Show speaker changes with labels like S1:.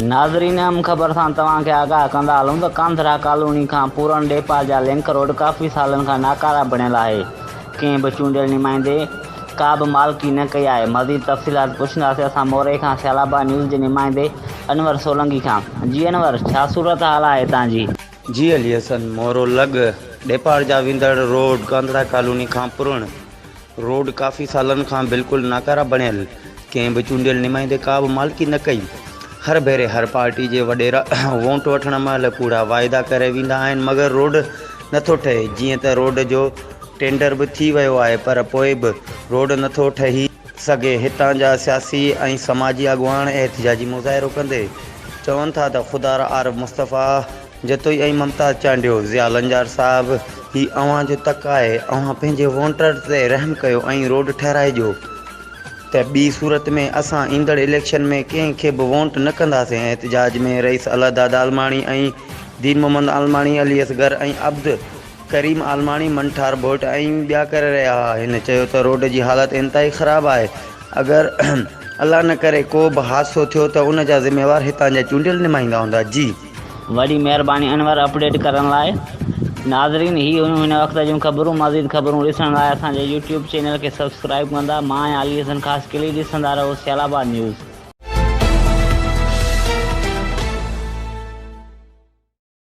S1: नाज़रीन, हम ख़बर सां तव्हांखे आगाह कंदा हलूं त कांधरा कॉलोनी खां पूरन डेपा जा लिंक रोड काफ़ी सालनि खां नाकारा बणियल आहे। कंहिं बि चूंडियल नुमाइंदे का बि मालिकी न कई आहे। मज़ीद तफ़सीलात पुछंदासीं असां मोरे खां सियालाबा न्यूज़ जे नुमाइंदे अनवर सोलंकी खां। जी अनवर, छा सूरत हाल आहे हितां जी?
S2: जी अली हसन, मोरो लॻ डेपार जा वेंदड़ रोड कांधरा कॉलोनी खां पुरण रोड काफ़ी सालनि खां बिल्कुलु नाकारा बणियल। कंहिं बि चूंडियल नुमाइंदे का बि मालिकी न कई। हर भेरे हर पार्टी जे वॾेरा वोट वठण महिल कूड़ा वाइदा करे वेंदा आहिनि, मगर रोड नथो ठहे। जीअं त रोड जो टेंडर बि थी वियो आहे, पर पोइ बि रोड नथो ठही सघे। हितां जा सियासी ऐं समाजी अॻुवान एहतिजाजी मुज़ाहिरो कंदे चवनि था त ख़ुदा आरिफ मुस्तफ़ा जतोई ऐं ममताज़ चांडियो, ज़िया लंजार साहब ही अव्हां जो तक आहे। अव्हां पंहिंजे वोटर ते रहम कयो ऐं रोड ठहिराइजो, त ॿी सूरत में असां ईंदड़ इलेक्शन में कंहिंखे बि वोट न कंदासीं। एहतिजाज में रईस अलादाद आलमाणी ऐं दीन मोहम्मद आलमाणी, अली असगर ऐं अब्द करीम आलमाणी मंठार भोट ऐं ॿिया करे रहिया हुआ। हिन चयो त रोड जी हालत इंतहाई ख़राबु आहे। अगरि अल्लाह न करे को बि हादसो थियो त उन जा ज़िम्मेवार हितां जा चूंडियल नुमाइंदा हूंदा। जी
S1: वॾी महिरबानी अनवर अपडेट करण लाइ। नाज़रीन, ही हुयूं हिन वक़्त जूं ख़बरूं। मज़ीद ख़बरूं ॾिसण लाइ असांजे यूट्यूब चैनल खे सब्सक्राइब कंदा। मां आहियां अली हसन ख़ासि किली। ॾिसंदा रहो सियालाबा न्यूज़।